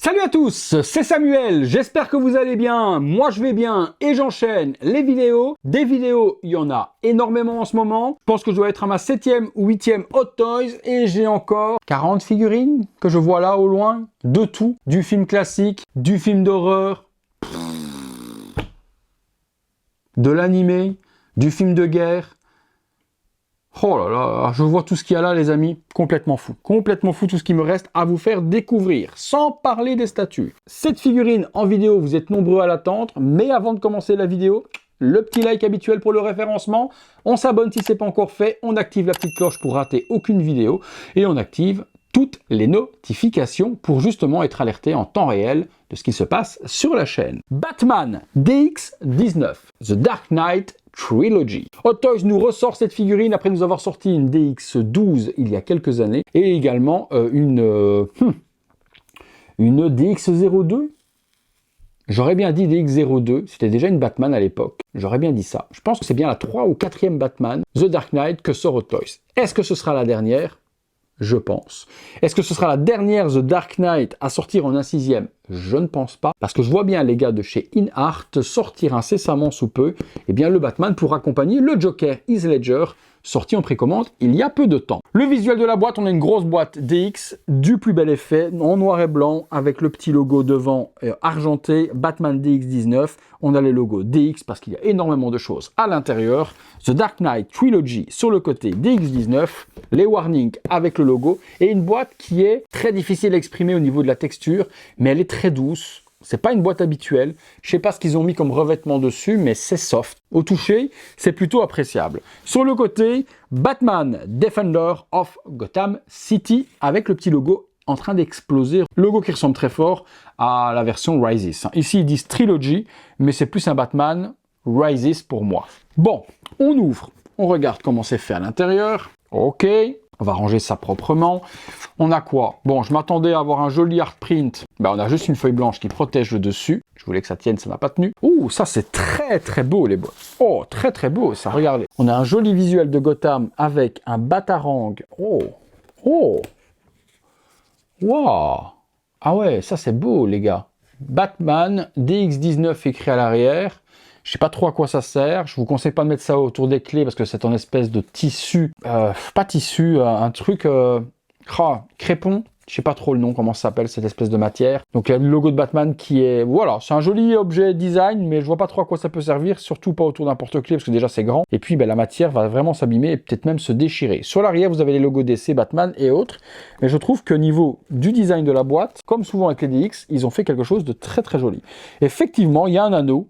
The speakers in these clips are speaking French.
Salut à tous, c'est Samuel, j'espère que vous allez bien, moi je vais bien et j'enchaîne les vidéos. Des vidéos, il y en a énormément en ce moment. Je pense que je dois être à ma 7e ou 8e Hot Toys et j'ai encore 40 figurines que je vois là au loin. De tout, du film classique, du film d'horreur, de l'animé, du film de guerre. Oh là là, je vois tout ce qu'il y a là les amis, complètement fou tout ce qui me reste à vous faire découvrir, sans parler des statues. Cette figurine en vidéo, vous êtes nombreux à l'attendre, mais avant de commencer la vidéo, le petit like habituel pour le référencement, on s'abonne si ce n'est pas encore fait, on active la petite cloche pour rater aucune vidéo, et on active toutes les notifications pour justement être alerté en temps réel de ce qui se passe sur la chaîne. Batman DX19, The Dark Knight Trilogy. Hot Toys nous ressort cette figurine après nous avoir sorti une DX12 il y a quelques années et également une DX02. J'aurais bien dit DX02, c'était déjà une Batman à l'époque. J'aurais bien dit ça. Je pense que c'est bien la 3 ou 4e Batman, The Dark Knight, que sort Hot Toys. Est-ce que ce sera la dernière ? Je pense. Est-ce que ce sera la dernière The Dark Knight à sortir en un 6e? Je ne pense pas, parce que je vois bien les gars de chez InArt sortir incessamment sous peu, eh bien le Batman pour accompagner le Joker Heath Ledger, sorti en précommande il y a peu de temps. Le visuel de la boîte, on a une grosse boîte DX, du plus bel effet, en noir et blanc, avec le petit logo devant argenté, Batman DX19. On a les logos DX parce qu'il y a énormément de choses à l'intérieur. The Dark Knight Trilogy sur le côté DX19, les warnings avec le logo, et une boîte qui est très difficile à exprimer au niveau de la texture, mais elle est très douce. C'est pas une boîte habituelle. Je sais pas ce qu'ils ont mis comme revêtement dessus, mais c'est soft. Au toucher, c'est plutôt appréciable. Sur le côté, Batman Defender of Gotham City avec le petit logo en train d'exploser. Logo qui ressemble très fort à la version Rises. Ici, ils disent Trilogy, mais c'est plus un Batman Rises pour moi. Bon, on ouvre. On regarde comment c'est fait à l'intérieur. Ok. On va ranger ça proprement. On a quoi? Bon, je m'attendais à avoir un joli art print. Ben, on a juste une feuille blanche qui protège le dessus. Je voulais que ça tienne, ça n'a pas tenu. Ouh, ça c'est très beau les boîtes. Oh, très beau ça, regardez. On a un joli visuel de Gotham avec un batarang. Oh, wow. Ah ouais, ça c'est beau les gars. Batman DX19 écrit à l'arrière. Je sais pas trop à quoi ça sert. Je vous conseille pas de mettre ça autour des clés parce que c'est en espèce de tissu, pas tissu, un truc crépon. Je sais pas trop le nom, comment ça s'appelle cette espèce de matière. Donc il y a le logo de Batman qui est, voilà, c'est un joli objet design, mais je vois pas trop à quoi ça peut servir, surtout pas autour d'un porte-clés parce que déjà c'est grand. Et puis ben, la matière va vraiment s'abîmer et peut-être même se déchirer. Sur l'arrière, vous avez les logos DC, Batman et autres. Mais je trouve que niveau du design de la boîte, comme souvent avec les DX, ils ont fait quelque chose de très joli. Effectivement, il y a un anneau.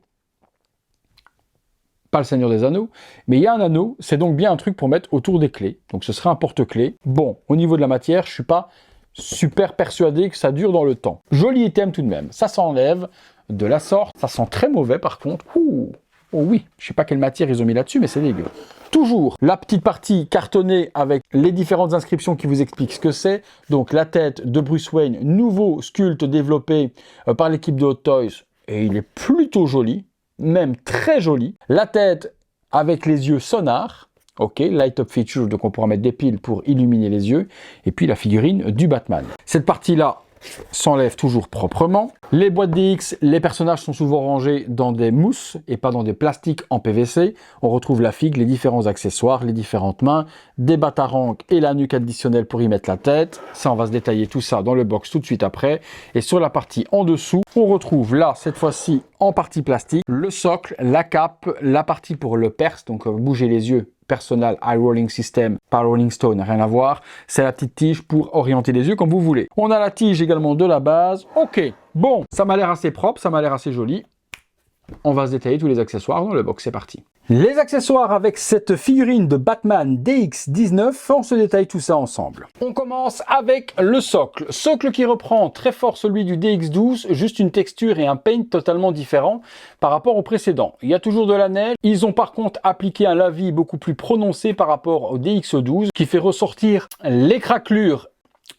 Pas le Seigneur des Anneaux, mais il y a un anneau, c'est donc bien un truc pour mettre autour des clés. Donc ce serait un porte-clés. Bon, au niveau de la matière, je suis pas super persuadé que ça dure dans le temps. Joli item tout de même, ça s'enlève de la sorte. Ça sent très mauvais par contre. Ouh, oh oui, je sais pas quelle matière ils ont mis là-dessus, mais c'est dégueu. Toujours la petite partie cartonnée avec les différentes inscriptions qui vous expliquent ce que c'est. Donc la tête de Bruce Wayne, nouveau sculpte développé par l'équipe de Hot Toys, et il est plutôt joli. Même très joli. La tête avec les yeux sonars. Ok, light up feature, donc on pourra mettre des piles pour illuminer les yeux. Et puis la figurine du Batman. Cette partie-là s'enlève toujours proprement. Les boîtes DX, les personnages sont souvent rangés dans des mousses et pas dans des plastiques en PVC. On retrouve la figue, les différents accessoires, les différentes mains, des batarangs et la nuque additionnelle pour y mettre la tête. Ça, on va se détailler tout ça dans le box tout de suite après. Et sur la partie en dessous, on retrouve là, cette fois-ci, en partie plastique, le socle, la cape, la partie pour le perce, donc bouger les yeux. Personal Eye Rolling System par Rolling Stone, rien à voir. C'est la petite tige pour orienter les yeux comme vous voulez. On a la tige également de la base. Ok, bon, ça m'a l'air assez propre, ça m'a l'air assez joli. On va se détailler tous les accessoires dans le box, c'est parti. Les accessoires avec cette figurine de Batman DX19, on se détaille tout ça ensemble. On commence avec le socle. Socle qui reprend très fort celui du DX12, juste une texture et un paint totalement différent par rapport au précédent. Il y a toujours de la neige. Ils ont par contre appliqué un lavis beaucoup plus prononcé par rapport au DX12 qui fait ressortir les craquelures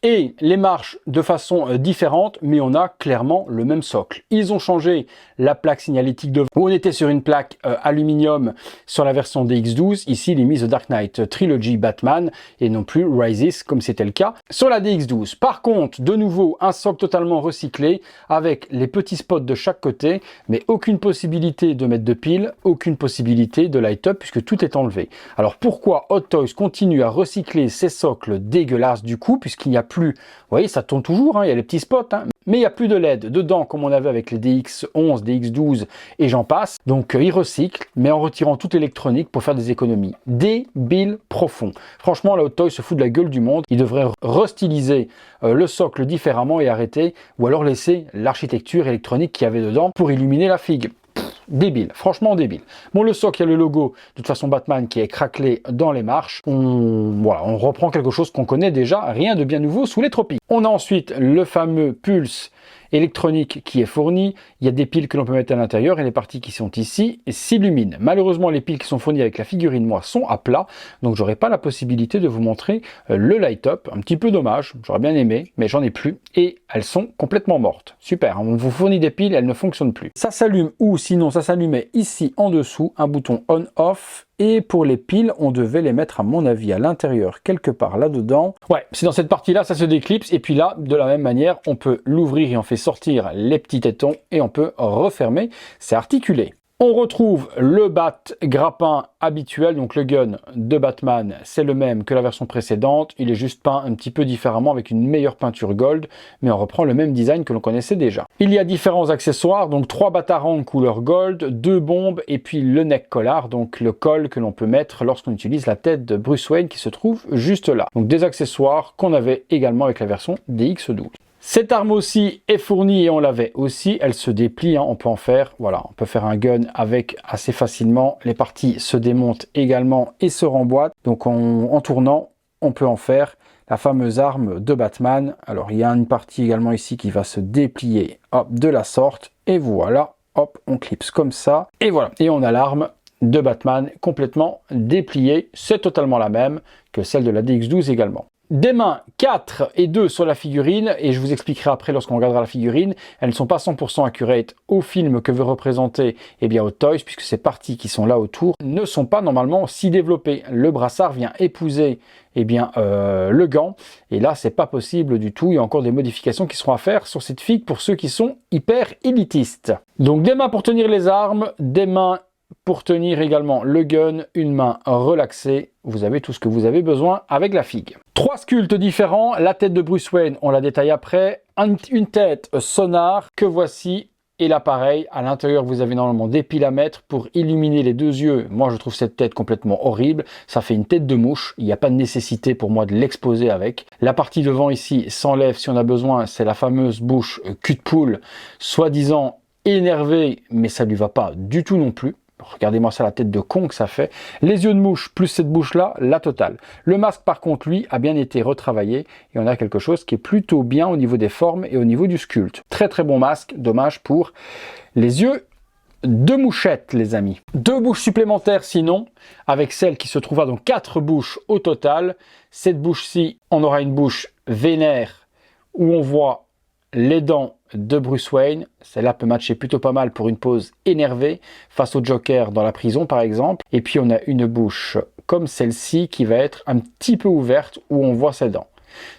et les marches de façon différente, mais on a clairement le même socle. Ils ont changé la plaque signalétique devant, où on était sur une plaque aluminium sur la version DX12. Ici, il est mis The Dark Knight Trilogy Batman et non plus Rises, comme c'était le cas sur la DX12. Par contre, de nouveau, un socle totalement recyclé avec les petits spots de chaque côté, mais aucune possibilité de mettre de pile, aucune possibilité de light-up puisque tout est enlevé. Alors pourquoi Hot Toys continue à recycler ces socles dégueulasses du coup, puisqu'il n'y a plus, vous voyez, ça tourne toujours, hein, il y a les petits spots, hein, mais il n'y a plus de LED dedans comme on avait avec les DX11, DX12 et j'en passe. Donc ils recyclent, mais en retirant toute l'électronique pour faire des économies. Débile profond. Franchement, la Hot Toys se fout de la gueule du monde. Ils devraient restyliser le socle différemment et arrêter, ou alors laisser l'architecture électronique qu'il y avait dedans pour illuminer la figue. Débile, franchement débile. Bon, le socle, il y a le logo de toute façon Batman qui est craquelé dans les marches. On reprend quelque chose qu'on connaît déjà, rien de bien nouveau sous les tropiques. On a ensuite le fameux pulse électronique qui est fourni. Il y a des piles que l'on peut mettre à l'intérieur et les parties qui sont ici s'illuminent. Malheureusement, les piles qui sont fournies avec la figurine, moi, sont à plat, donc j'aurai pas la possibilité de vous montrer le light-up. Un petit peu dommage, j'aurais bien aimé, mais j'en ai plus et elles sont complètement mortes. Super, on vous fournit des piles, elles ne fonctionnent plus. Ça s'allume ou sinon ça s'allumait ici en dessous, un bouton on-off. Et pour les piles, on devait les mettre à mon avis à l'intérieur, quelque part là-dedans. Ouais, c'est dans cette partie-là, ça se déclipse. Et puis là, de la même manière, on peut l'ouvrir et on fait sortir les petits tétons et on peut refermer. C'est articulé. On retrouve le bat grappin habituel, donc le gun de Batman, c'est le même que la version précédente. Il est juste peint un petit peu différemment avec une meilleure peinture gold, mais on reprend le même design que l'on connaissait déjà. Il y a différents accessoires, donc 3 batarangs couleur gold, 2 bombes et puis le neck collar, donc le col que l'on peut mettre lorsqu'on utilise la tête de Bruce Wayne qui se trouve juste là. Donc des accessoires qu'on avait également avec la version DX12. Cette arme aussi est fournie et on l'avait aussi, elle se déplie, hein, on peut en faire, voilà, on peut faire un gun avec assez facilement, les parties se démontent également et se remboîtent, donc en tournant, on peut en faire la fameuse arme de Batman. Alors il y a une partie également ici qui va se déplier, hop, de la sorte, et voilà, hop, on clipse comme ça, et voilà, et on a l'arme de Batman complètement dépliée, c'est totalement la même que celle de la DX12 également. Des mains 4 et 2 sur la figurine, et je vous expliquerai après lorsqu'on regardera la figurine, elles ne sont pas 100% accurate au film que veut représenter Hot Toys, puisque ces parties qui sont là autour ne sont pas normalement si développées. Le brassard vient épouser le gant, et là c'est pas possible du tout, il y a encore des modifications qui seront à faire sur cette figue pour ceux qui sont hyper élitistes. Donc des mains pour tenir les armes, des mains pour tenir également le gun, une main relaxée, vous avez tout ce que vous avez besoin avec la figue. 3 sculptes différents, la tête de Bruce Wayne, on la détaille après, une tête sonar que voici, et l'appareil, à l'intérieur vous avez normalement des piles à mettre pour illuminer les 2 yeux. Moi je trouve cette tête complètement horrible, ça fait une tête de mouche, il n'y a pas de nécessité pour moi de l'exposer avec. La partie devant ici s'enlève si on a besoin, c'est la fameuse bouche cul de poule, soi-disant énervée, mais ça lui va pas du tout non plus. Regardez-moi ça, la tête de con que ça fait. Les yeux de mouche plus cette bouche-là, la totale. Le masque, par contre, lui, a bien été retravaillé. Et on a quelque chose qui est plutôt bien au niveau des formes et au niveau du sculpte. Très très bon masque. Dommage pour les yeux de mouchette, les amis. 2 bouches supplémentaires sinon, avec celle qui se trouvera donc 4 bouches au total. Cette bouche-ci, on aura une bouche vénère où on voit les dents de Bruce Wayne. Celle-là peut matcher plutôt pas mal pour une pose énervée face au Joker dans la prison par exemple. Et puis on a une bouche comme celle-ci qui va être un petit peu ouverte où on voit ses dents.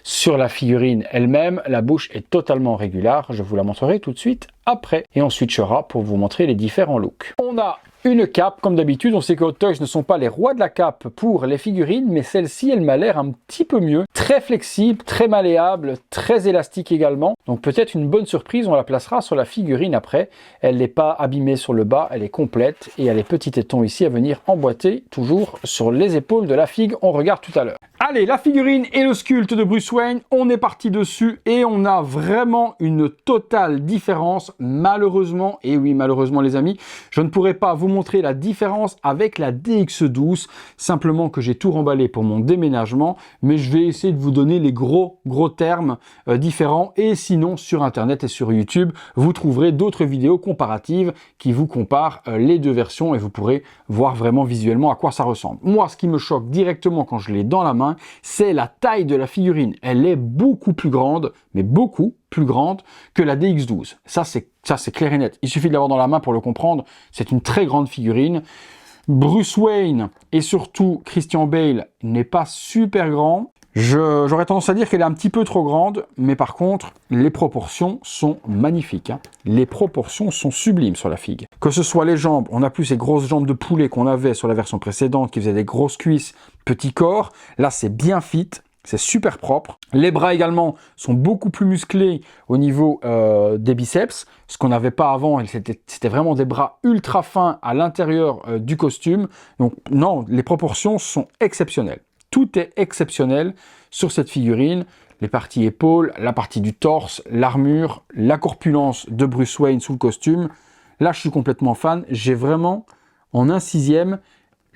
Sur la figurine elle-même, la bouche est totalement régulière. Je vous la montrerai tout de suite après. Et on switchera pour vous montrer les différents looks. On a une cape, comme d'habitude. On sait que Hot Toys ne sont pas les rois de la cape pour les figurines, mais celle-ci, elle m'a l'air un petit peu mieux. Très flexible, très malléable, très élastique également. Donc peut-être une bonne surprise, on la placera sur la figurine après. Elle n'est pas abîmée sur le bas, elle est complète. Et il y a les petits tétons ici à venir emboîter, toujours sur les épaules de la figue. On regarde tout à l'heure. Allez, la figurine et le sculpte de Bruce Wayne, on est parti dessus et on a vraiment une totale différence, malheureusement. Et oui, malheureusement les amis, je ne pourrai pas vous montrer la différence avec la DX12, simplement que j'ai tout remballé pour mon déménagement, mais je vais essayer de vous donner les gros termes différents, et sinon sur internet et sur YouTube, vous trouverez d'autres vidéos comparatives qui vous comparent les deux versions et vous pourrez voir vraiment visuellement à quoi ça ressemble. Moi, ce qui me choque directement quand je l'ai dans la main, c'est la taille de la figurine. Elle est beaucoup plus grande, mais beaucoup plus grande que la DX12. Ça, c'est clair et net. Il suffit de l'avoir dans la main pour le comprendre. C'est une très grande figurine. Bruce Wayne et surtout Christian Bale n'est pas super grand. J'aurais tendance à dire qu'elle est un petit peu trop grande, mais par contre, les proportions sont magnifiques. Hein. Les proportions sont sublimes sur la figue. Que ce soit les jambes, on n'a plus ces grosses jambes de poulet qu'on avait sur la version précédente, qui faisaient des grosses cuisses, petit corps. Là, c'est bien fit. C'est super propre. Les bras également sont beaucoup plus musclés au niveau des biceps, ce qu'on n'avait pas avant. C'était vraiment des bras ultra fins à l'intérieur du costume. Donc non, les proportions sont exceptionnelles. Tout est exceptionnel sur cette figurine. Les parties épaules, la partie du torse, l'armure, la corpulence de Bruce Wayne sous le costume. Là, je suis complètement fan. J'ai vraiment, en 1/6,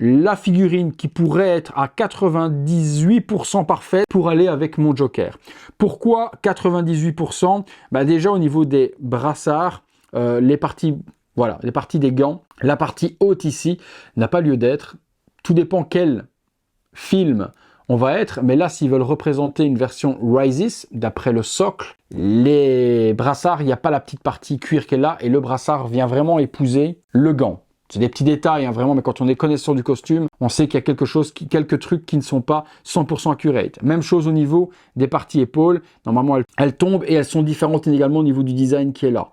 la figurine qui pourrait être à 98% parfaite pour aller avec mon Joker. Pourquoi 98%? Déjà au niveau des brassards, les parties des gants, la partie haute ici n'a pas lieu d'être. Tout dépend quel film on va être, mais là s'ils veulent représenter une version Rises, d'après le socle, les brassards, il n'y a pas la petite partie cuir qui est là, et le brassard vient vraiment épouser le gant. C'est des petits détails, hein, vraiment, mais quand on est connaisseur du costume, on sait qu'il y a quelques trucs qui ne sont pas 100% accurate. Même chose au niveau des parties épaules. Normalement, elles tombent et elles sont différentes également au niveau du design qui est là.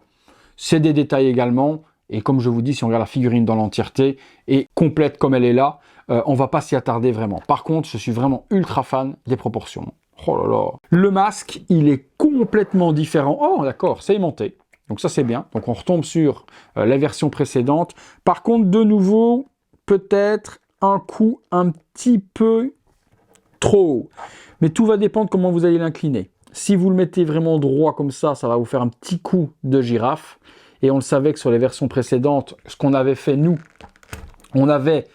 C'est des détails également. Et comme je vous dis, si on regarde la figurine dans l'entièreté et complète comme elle est là, on va pas s'y attarder vraiment. Par contre, je suis vraiment ultra fan des proportions. Oh là là. Le masque, il est complètement différent. Oh, d'accord, c'est aimanté. Donc ça, c'est bien. Donc on retombe sur la version précédente. Par contre, de nouveau, peut-être un coup un petit peu trop haut. Mais tout va dépendre comment vous allez l'incliner. Si vous le mettez vraiment droit comme ça va vous faire un petit coup de girafe. Et on le savait que sur les versions précédentes, ce qu'on avait fait, nous, on avait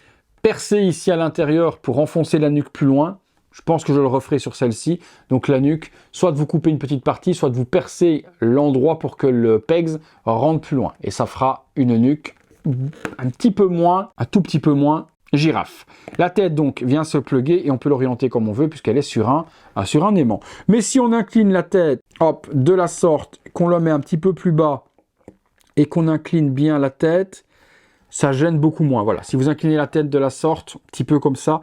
percé ici à l'intérieur pour enfoncer la nuque plus loin. Je pense que je le referai sur celle-ci. Donc la nuque, soit de vous couper une petite partie, soit de vous percer l'endroit pour que le pegs rentre plus loin. Et ça fera une nuque un tout petit peu moins girafe. La tête donc vient se plugger et on peut l'orienter comme on veut puisqu'elle est sur un aimant. Mais si on incline la tête, hop, de la sorte, qu'on la met un petit peu plus bas et qu'on incline bien la tête, ça gêne beaucoup moins. Voilà, si vous inclinez la tête de la sorte, un petit peu comme ça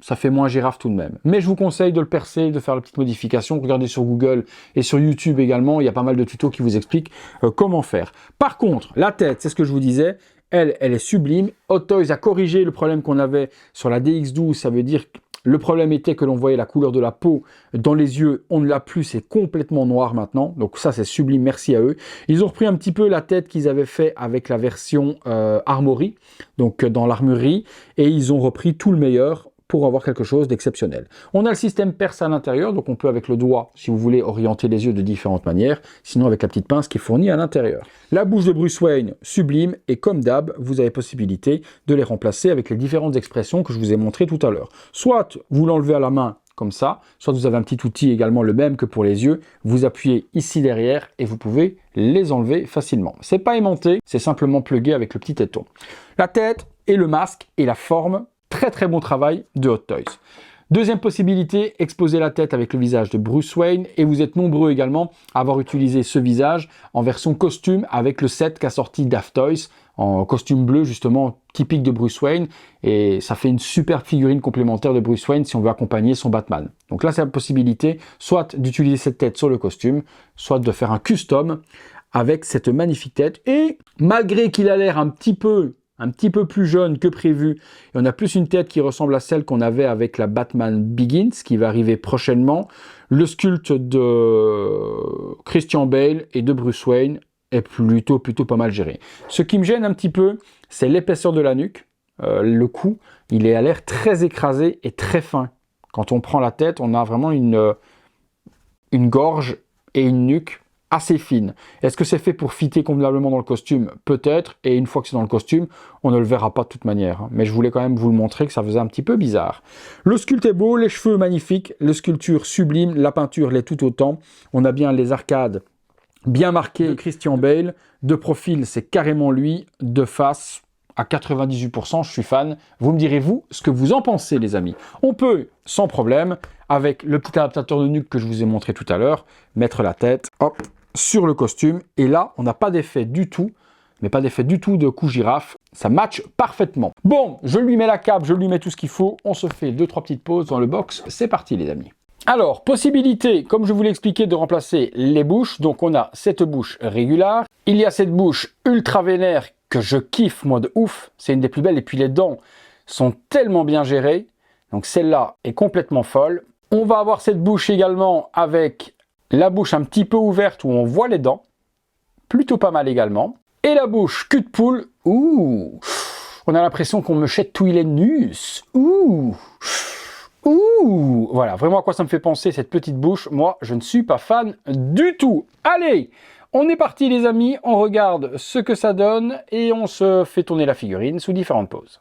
fait moins girafe tout de même. Mais je vous conseille de le percer, de faire la petite modification. Regardez sur Google et sur YouTube également, il y a pas mal de tutos qui vous expliquent comment faire. Par contre, la tête, c'est ce que je vous disais, elle est sublime. Hot Toys a corrigé le problème qu'on avait sur la DX12, ça veut dire que le problème était que l'on voyait la couleur de la peau dans les yeux, on ne l'a plus, c'est complètement noir maintenant. Donc ça, c'est sublime, merci à eux. Ils ont repris un petit peu la tête qu'ils avaient fait avec la version Armory, donc dans l'armurerie, et ils ont repris tout le meilleur pour avoir quelque chose d'exceptionnel. On a le système perce à l'intérieur, donc on peut avec le doigt, si vous voulez, orienter les yeux de différentes manières, sinon avec la petite pince qui est fournie à l'intérieur. La bouche de Bruce Wayne, sublime, et comme d'hab, vous avez possibilité de les remplacer avec les différentes expressions que je vous ai montrées tout à l'heure. Soit vous l'enlevez à la main, comme ça, soit vous avez un petit outil également le même que pour les yeux, vous appuyez ici derrière et vous pouvez les enlever facilement. C'est pas aimanté, c'est simplement plugué avec le petit étau. La tête et le masque et la forme, très très bon travail de Hot Toys. Deuxième possibilité, exposer la tête avec le visage de Bruce Wayne, et vous êtes nombreux également à avoir utilisé ce visage en version costume avec le set qu'a sorti Daft Toys en costume bleu justement typique de Bruce Wayne, et ça fait une superbe figurine complémentaire de Bruce Wayne si on veut accompagner son Batman. Donc là c'est la possibilité soit d'utiliser cette tête sur le costume, soit de faire un custom avec cette magnifique tête, et malgré qu'il a l'air un petit peu plus jeune que prévu, et on a plus une tête qui ressemble à celle qu'on avait avec la Batman Begins, qui va arriver prochainement. Le sculpte de Christian Bale et de Bruce Wayne est plutôt pas mal géré. Ce qui me gêne un petit peu, c'est l'épaisseur de la nuque. Le cou, il est à l'air très écrasé et très fin. Quand on prend la tête, on a vraiment une gorge et une nuque assez fine. Est-ce que c'est fait pour fitter convenablement dans le costume? Peut-être, et une fois que c'est dans le costume, on ne le verra pas de toute manière. Mais je voulais quand même vous le montrer que ça faisait un petit peu bizarre. Le sculpte est beau, les cheveux magnifiques, la sculpture sublime, la peinture l'est tout autant. On a bien les arcades bien marquées de Christian Bale. De profil, c'est carrément lui. De face, à 98%, je suis fan. Vous me direz, vous, ce que vous en pensez, les amis. On peut, sans problème, avec le petit adaptateur de nuque que je vous ai montré tout à l'heure, mettre la tête, hop, sur le costume, et là, on n'a pas d'effet du tout, mais pas d'effet du tout de cou girafe, ça match parfaitement. Bon, je lui mets la cape, je lui mets tout ce qu'il faut, on se fait 2-3 petites pauses dans le box, c'est parti les amis. Alors, possibilité, comme je vous l'ai expliqué, de remplacer les bouches, donc on a cette bouche régulière, il y a cette bouche ultra vénère que je kiffe moi de ouf, c'est une des plus belles, et puis les dents sont tellement bien gérées, donc celle-là est complètement folle. On va avoir cette bouche également avec la bouche un petit peu ouverte où on voit les dents, plutôt pas mal également. Et la bouche cul de poule, ouh, on a l'impression qu'on me chatouille les nus, ouh, ouh, voilà, vraiment à quoi ça me fait penser cette petite bouche. Moi, je ne suis pas fan du tout. Allez, on est parti les amis, on regarde ce que ça donne et on se fait tourner la figurine sous différentes poses.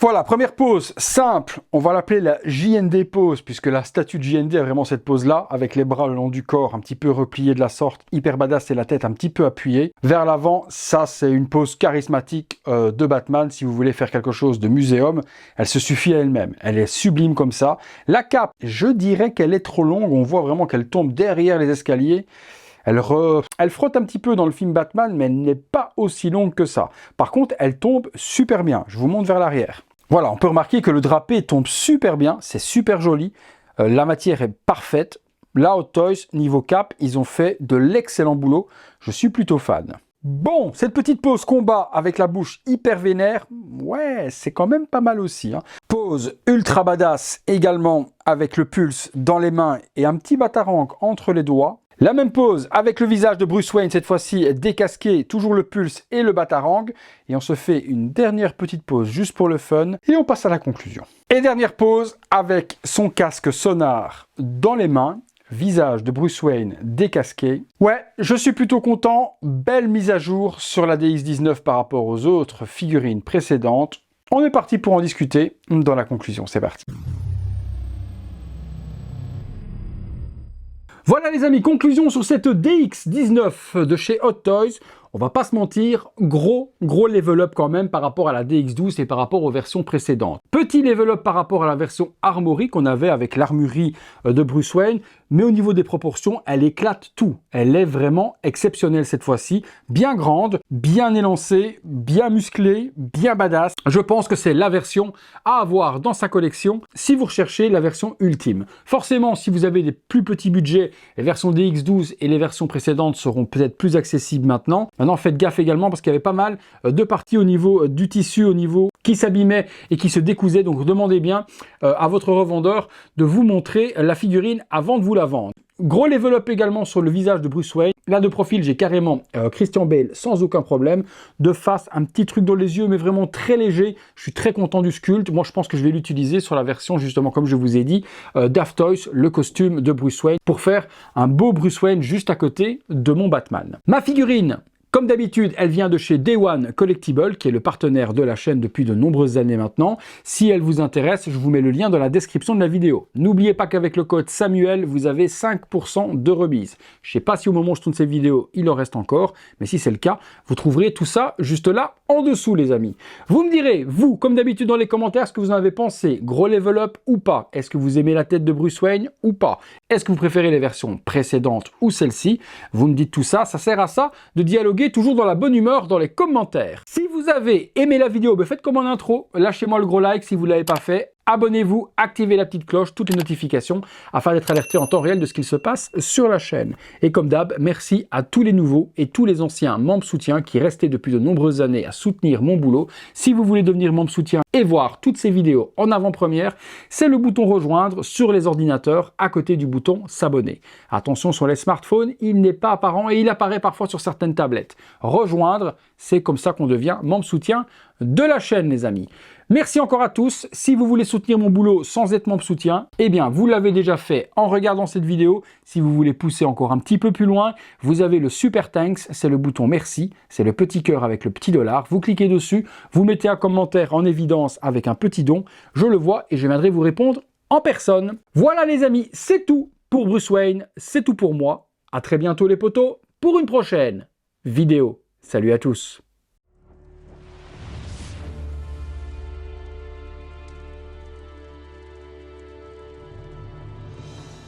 Voilà, première pose simple, on va l'appeler la JND pose, puisque la statue de JND a vraiment cette pose-là, avec les bras le long du corps, un petit peu repliés de la sorte, hyper badass et la tête un petit peu appuyée. Vers l'avant, ça c'est une pose charismatique de Batman, si vous voulez faire quelque chose de muséum, elle se suffit à elle-même, elle est sublime comme ça. La cape, je dirais qu'elle est trop longue, on voit vraiment qu'elle tombe derrière les escaliers. Elle frotte un petit peu dans le film Batman, mais elle n'est pas aussi longue que ça. Par contre, elle tombe super bien. Je vous montre vers l'arrière. Voilà, on peut remarquer que le drapé tombe super bien, c'est super joli. La matière est parfaite. La Hot Toys, niveau cap, ils ont fait de l'excellent boulot. Je suis plutôt fan. Bon, cette petite pose combat avec la bouche hyper vénère, ouais, c'est quand même pas mal aussi. Hein. Pose ultra badass également avec le pulse dans les mains et un petit batarang entre les doigts. La même pose avec le visage de Bruce Wayne, cette fois-ci décasqué, toujours le pulse et le batarang. Et on se fait une dernière petite pause juste pour le fun et on passe à la conclusion. Et dernière pause avec son casque sonar dans les mains. Visage de Bruce Wayne décasqué. Ouais, je suis plutôt content. Belle mise à jour sur la DX19 par rapport aux autres figurines précédentes. On est parti pour en discuter dans la conclusion. C'est parti. Voilà les amis, conclusion sur cette DX19 de chez Hot Toys. On va pas se mentir, gros level up quand même par rapport à la DX12 et par rapport aux versions précédentes. Petit level up par rapport à la version Armory qu'on avait avec l'armurerie de Bruce Wayne, mais au niveau des proportions, elle éclate tout. Elle est vraiment exceptionnelle cette fois-ci, bien grande, bien élancée, bien musclée, bien badass. Je pense que c'est la version à avoir dans sa collection si vous recherchez la version ultime. Forcément, si vous avez des plus petits budgets, les versions DX12 et les versions précédentes seront peut-être plus accessibles maintenant. Maintenant, faites gaffe également parce qu'il y avait pas mal de parties au niveau du tissu, au niveau qui s'abîmait et qui se décousait. Donc, demandez bien à votre revendeur de vous montrer la figurine avant de vous la vendre. Gros level up également sur le visage de Bruce Wayne. Là, de profil, j'ai carrément Christian Bale sans aucun problème. De face, un petit truc dans les yeux, mais vraiment très léger. Je suis très content du sculpte. Moi, je pense que je vais l'utiliser sur la version, justement, comme je vous ai dit, d'Aft Toys, le costume de Bruce Wayne, pour faire un beau Bruce Wayne juste à côté de mon Batman. Ma figurine, comme d'habitude, elle vient de chez Day One Collectible, qui est le partenaire de la chaîne depuis de nombreuses années maintenant. Si elle vous intéresse, je vous mets le lien dans la description de la vidéo. N'oubliez pas qu'avec le code Samuel, vous avez 5% de remise. Je ne sais pas si au moment où je tourne cette vidéo, il en reste encore, mais si c'est le cas, vous trouverez tout ça juste là, en dessous, les amis. Vous me direz, vous, comme d'habitude dans les commentaires, ce que vous en avez pensé. Gros level up ou pas? Est-ce que vous aimez la tête de Bruce Wayne ou pas? Est-ce que vous préférez les versions précédentes ou celle-ci? Vous me dites tout ça, ça sert à ça de dialoguer toujours dans la bonne humeur dans les commentaires. Si vous avez aimé la vidéo, faites comme en intro, lâchez-moi le gros like si vous ne l'avez pas fait. Abonnez-vous, activez la petite cloche, toutes les notifications, afin d'être alerté en temps réel de ce qu'il se passe sur la chaîne. Et comme d'hab, merci à tous les nouveaux et tous les anciens membres soutiens qui restaient depuis de nombreuses années à soutenir mon boulot. Si vous voulez devenir membre soutien et voir toutes ces vidéos en avant-première, c'est le bouton rejoindre sur les ordinateurs à côté du bouton s'abonner. Attention sur les smartphones, il n'est pas apparent et il apparaît parfois sur certaines tablettes. Rejoindre, c'est comme ça qu'on devient membre soutien de la chaîne, les amis. Merci encore à tous. Si vous voulez soutenir mon boulot sans être membre soutien, eh bien, vous l'avez déjà fait en regardant cette vidéo. Si vous voulez pousser encore un petit peu plus loin, vous avez le Super Thanks, c'est le bouton merci, c'est le petit cœur avec le petit dollar. Vous cliquez dessus, vous mettez un commentaire en évidence avec un petit don. Je le vois et je viendrai vous répondre en personne. Voilà les amis, c'est tout pour Bruce Wayne, c'est tout pour moi. À très bientôt les potos pour une prochaine vidéo. Salut à tous.